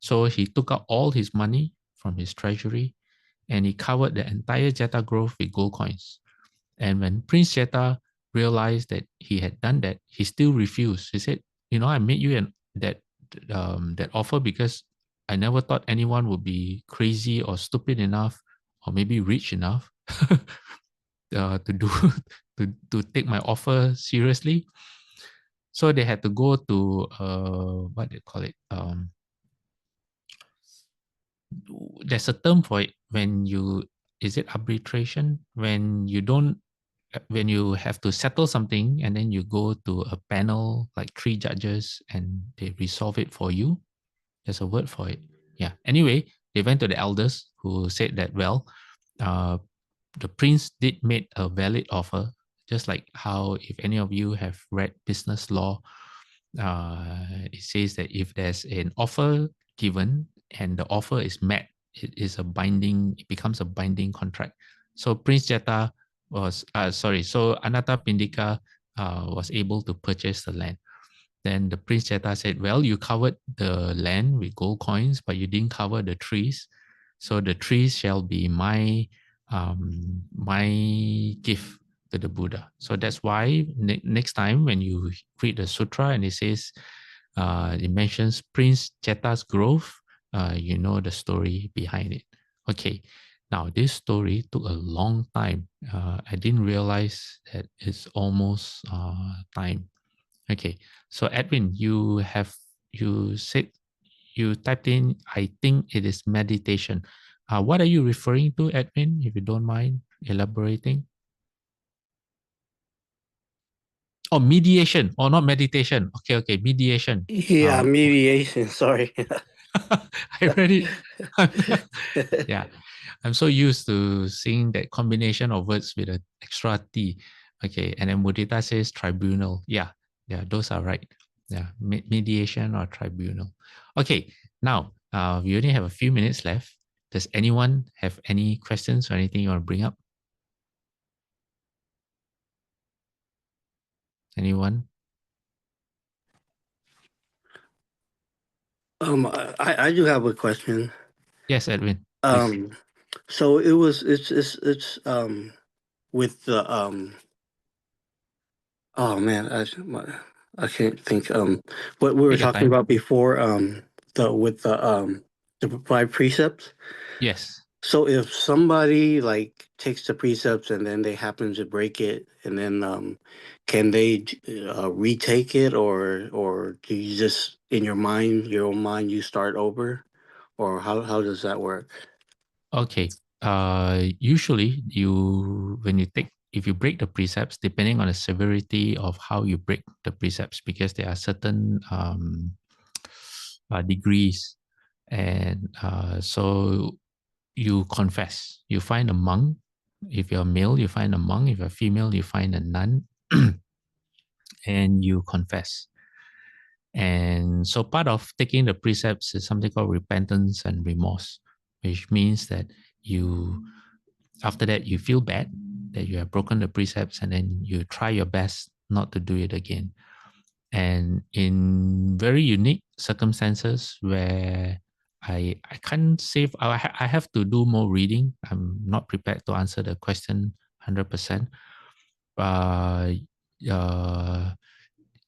So he took out all his money from his treasury and he covered the entire Jeta Grove with gold coins. And when Prince Jeta realized that he had done that, he still refused. He said, I made you that offer because I never thought anyone would be crazy or stupid enough or maybe rich enough to take my offer seriously. So they had to go to what they call it, there's a term for it when you, is it arbitration? When you don't, when you have to settle something and then you go to a panel, like 3 judges, and they resolve it for you. There's a word for it. Yeah. Anyway, they went to the elders who said that, well, the prince did make a valid offer, just like how if any of you have read business law, it says that if there's an offer given and the offer is met, it becomes a binding contract. So Prince Jeta was, so Anathapindika was able to purchase the land. Then the Prince Jeta said, well, you covered the land with gold coins, but you didn't cover the trees. So the trees shall be my gift to the Buddha. So that's why next time when you read the sutra and it says, it mentions Prince Jeta's grove, you know the story behind it. Okay, now this story took a long time. I didn't realize that it's almost time. Okay, so Edwin, you said you typed in, I think it is meditation. What are you referring to, Edwin, if you don't mind elaborating? Oh, mediation. Oh, not meditation. Okay, mediation. Yeah, mediation. Sorry. I read it. Yeah, I'm so used to seeing that combination of words with an extra T. Okay, and then Mudita says tribunal. Yeah, those are right. Yeah, mediation or tribunal. Okay, now we only have a few minutes left. Does anyone have any questions or anything you want to bring up? Anyone? I do have a question. Yes, Edwin. Please. So it's with the oh man, I can't think what we were Take your talking time. about before the 5 precepts. Yes. So if somebody like takes the precepts and then they happen to break it, and then can they retake it, or do you just in your own mind, you start over, or how does that work? Okay. Usually if you break the precepts, depending on the severity of how you break the precepts, because there are certain degrees, and so you confess. You find a monk. If you're male, you find a monk. If you're female, you find a nun, and you confess. And so part of taking the precepts is something called repentance and remorse, which means that after that you feel bad that you have broken the precepts, and then you try your best not to do it again. And in very unique circumstances where I can't say, I have to do more reading. I'm not prepared to answer the question 100%.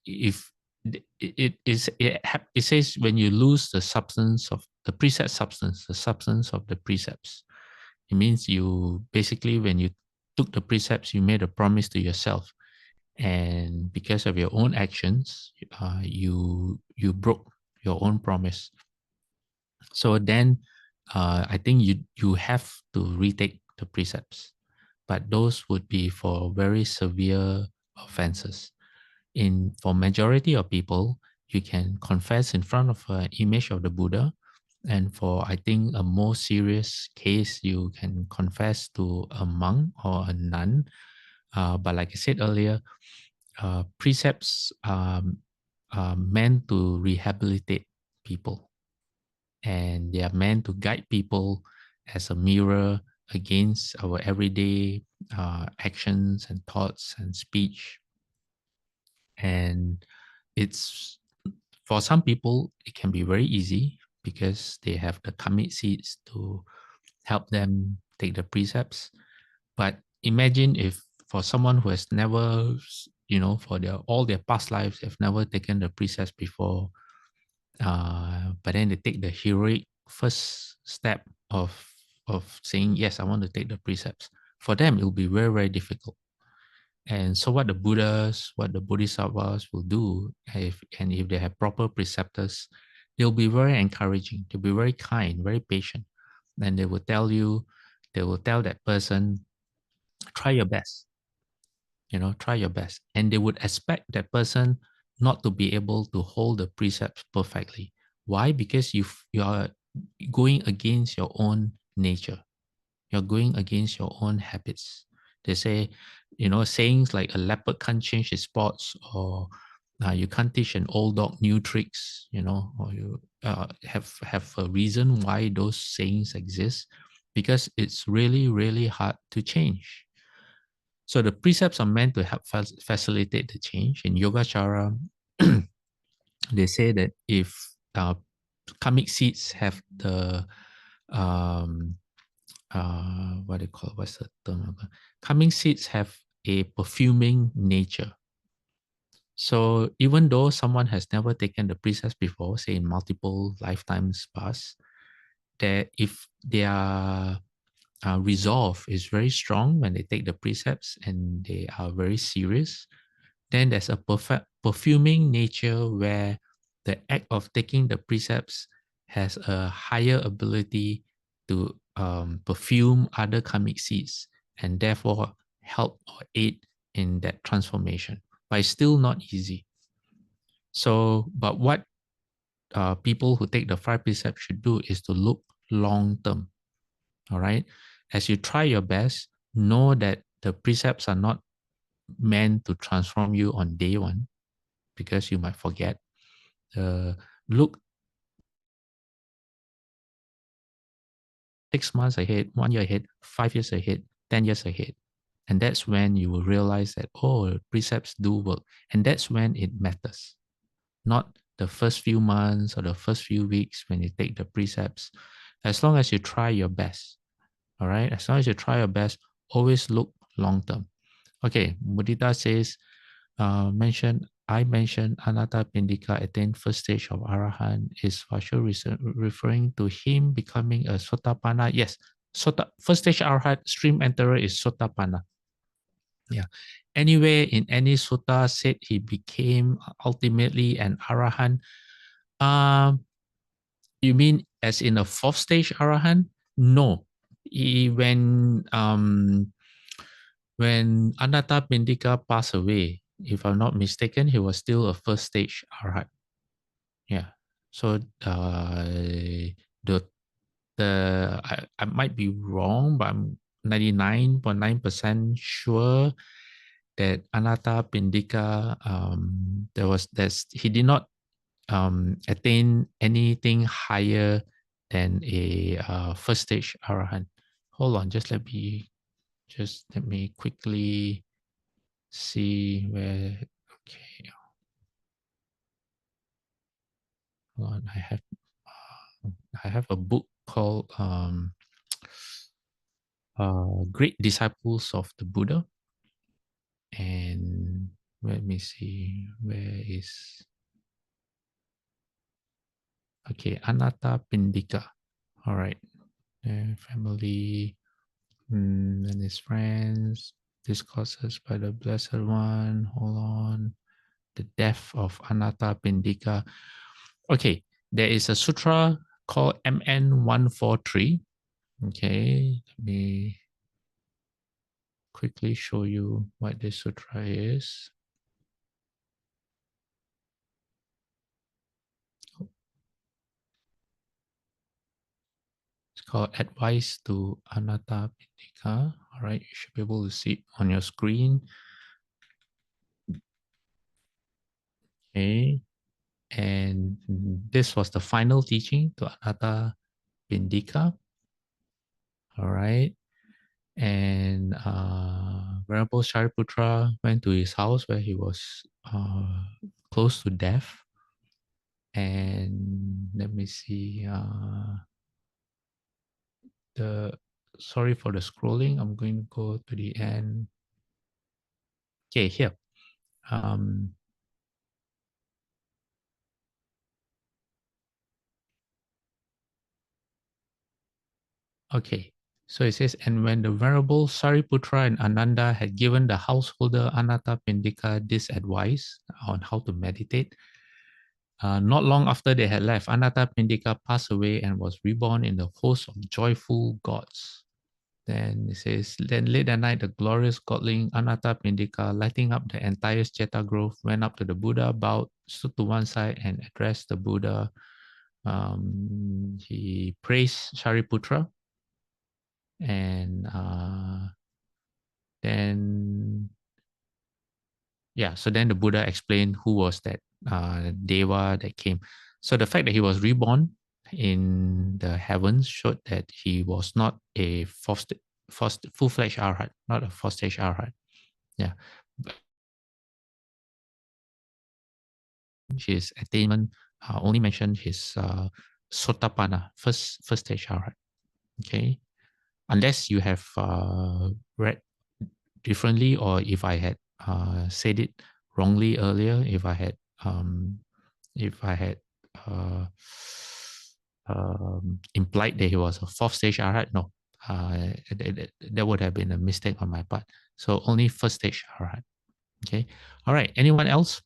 If it says when you lose the substance of the precept substance, the substance of the precepts, it means you basically, when you took the precepts, you made a promise to yourself, and because of your own actions, you broke your own promise. So then, I think you have to retake the precepts, but those would be for very severe offenses. For majority of people, you can confess in front of an image of the Buddha. And for, I think, a more serious case, you can confess to a monk or a nun. But like I said earlier, precepts are meant to rehabilitate people. And they are meant to guide people as a mirror against our everyday actions and thoughts and speech. And it's, for some people, it can be very easy because they have the karmic seeds to help them take the precepts. But imagine if for someone who has never, for all their past lives, they've never taken the precepts before, but then they take the heroic first step of saying, yes, I want to take the precepts. For them, it will be very, very difficult. And so what the Bodhisattvas will do, if they have proper preceptors, they'll be very encouraging. They'll be very kind, very patient. then they will tell that person, try your best, try your best. And they would expect that person not to be able to hold the precepts perfectly. Why? Because you are going against your own nature. You're going against your own habits. They say, sayings like a leopard can't change his spots, or you can't teach an old dog new tricks, or you have a reason why those sayings exist, because it's really, really hard to change. So the precepts are meant to help facilitate the change. In Yogacara, they say that if karmic seeds have the what's the term? Karmic seeds have a perfuming nature. So even though someone has never taken the precepts before, say in multiple lifetimes past, that if their resolve is very strong when they take the precepts and they are very serious, then there's a perfect perfuming nature where the act of taking the precepts has a higher ability to perfume other karmic seeds and therefore help or aid in that transformation. But it's still not easy. So, but what people who take the 5 precepts should do is to look long term. All right. As you try your best, know that the precepts are not meant to transform you on day one, because you might forget. Look 6 months ahead, 1 year ahead, 5 years ahead, 10 years ahead. And that's when you will realize that, precepts do work. And that's when it matters. Not the first few months or the first few weeks when you take the precepts. As long as you try your best, all right? As long as you try your best, always look long term. Okay, Mudita says, I mentioned Anathapindika attained first stage of Arahant. Is Vasho referring to him becoming a Sotapanna? Yes, first stage Arahant, stream enterer is Sotapanna. Yeah. Anyway, in any sutta said he became ultimately an Arahant. You mean as in a 4th stage Arahant? No. When Anathapindika passed away, if I'm not mistaken, he was still a 1st stage Arhat. Yeah. So I might be wrong, but I'm 99.9% sure that Anathapindika he did not attain anything higher than a 1st stage Arahant. Hold on, just let me quickly see where. Okay, hold on. I have a book called Great Disciples of the Buddha, and let me see where is. Okay, Anathapindika. All right, family and his friends, discourses by the Blessed One. Hold on. The death of Anathapindika. Okay, there is a sutra called MN 143. Okay, let me quickly show you what this sutra is. It's called Advice to Anathapindika. All right, you should be able to see it on your screen. Okay, and this was the final teaching to Anathapindika. All right, and Venerable Shariputra went to his house where he was close to death. And let me see, sorry for the scrolling. I'm going to go to the end. Okay, here. Okay, so it says, and when the Venerable Sariputra and Ananda had given the householder Anathapindika this advice on how to meditate, Not long after they had left, Anathapindika passed away and was reborn in the host of joyful gods. Then it says, then late at night, the glorious godling Anathapindika, lighting up the entire Jeta grove, went up to the Buddha, bowed, stood to one side, and addressed the Buddha. He praised Shariputra, and then, yeah, so then the Buddha explained who was that Deva that came. So the fact that he was reborn in the heavens showed that he was not a full-fledged arhat, not a fourth-stage arhat. Yeah. His attainment only mentioned his Sotapanna, first stage arhat. Okay. Unless you have read differently, or if I had said it wrongly earlier, if I had implied that he was a fourth stage arhat, no, that would have been a mistake on my part. So only first stage arhat. Okay. All right. Anyone else?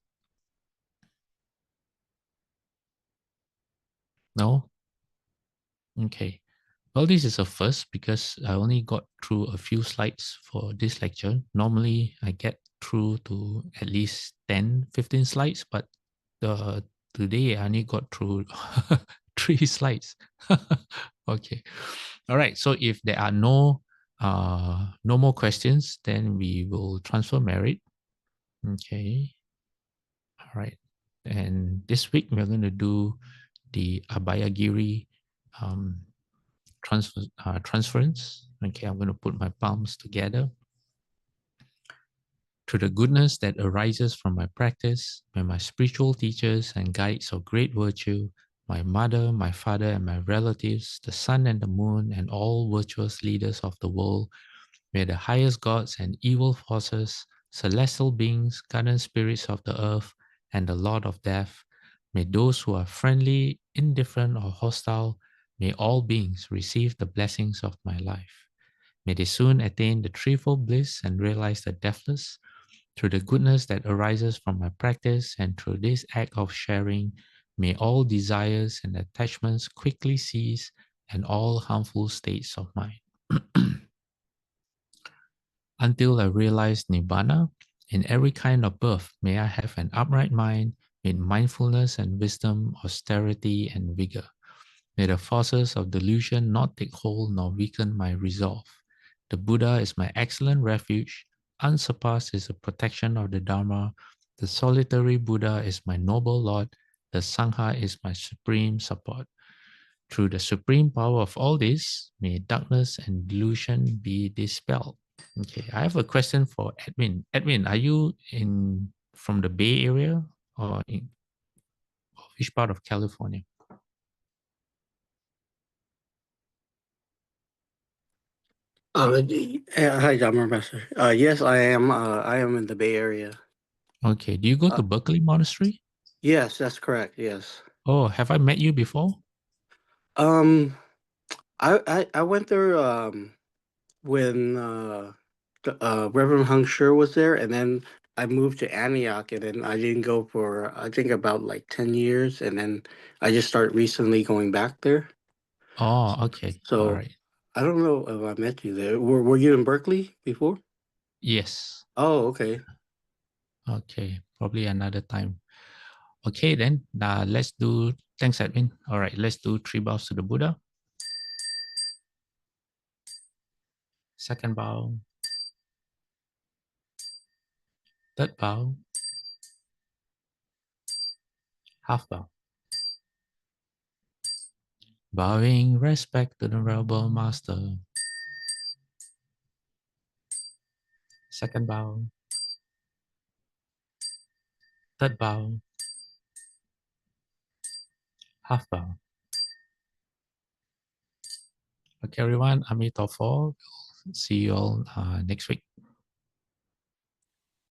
No? Okay. Well, this is a first because I only got through a few slides for this lecture. Normally, I get through to at least 10, 15 slides, but today I only got through 3 slides. Okay. All right. So if there are no more questions, then we will transfer merit. Okay. All right. And this week we're going to do the Abhayagiri transference. Okay, I'm going to put my palms together. To the goodness that arises from my practice, may my spiritual teachers and guides of great virtue, my mother, my father, and my relatives, the sun and the moon, and all virtuous leaders of the world, may the highest gods and evil forces, celestial beings, guardian spirits of the earth, and the Lord of Death, may those who are friendly, indifferent, or hostile, may all beings receive the blessings of my life. May they soon attain the threefold bliss and realize the deathless. Through the goodness that arises from my practice and through this act of sharing, may all desires and attachments quickly cease and all harmful states of mind. Until I realize Nibbana, in every kind of birth, may I have an upright mind, in mindfulness and wisdom, austerity and vigor. May the forces of delusion not take hold nor weaken my resolve. The Buddha is my excellent refuge. Unsurpassed is the protection of the Dharma. The solitary Buddha is my noble Lord. The Sangha is my supreme support. Through the supreme power of all this, may darkness and delusion be dispelled. Okay, I have a question for Edwin. Edwin, are you from the Bay Area or in which part of California? Hi, Dharma Master. Yes, I am. I am in the Bay Area. Okay, do you go to Berkeley Monastery? Yes, that's correct. Yes. Oh, have I met you before? Um, I went there when Reverend Hung Sure was there, and then I moved to Antioch, and then I didn't go for I think about like 10 years, and then I just started recently going back there. Oh, okay. All So right. I don't know if I met you there. Were you in Berkeley before? Yes. Oh, okay. Okay, probably another time. Okay, then let's do, thanks Edwin. All right, let's do 3 bows to the Buddha. Second bow. Third bow. Half bow. Bowing respect to the Rebel Master. Second bow. Third bow. Half bow. Okay, everyone. Amitofo. See you all next week.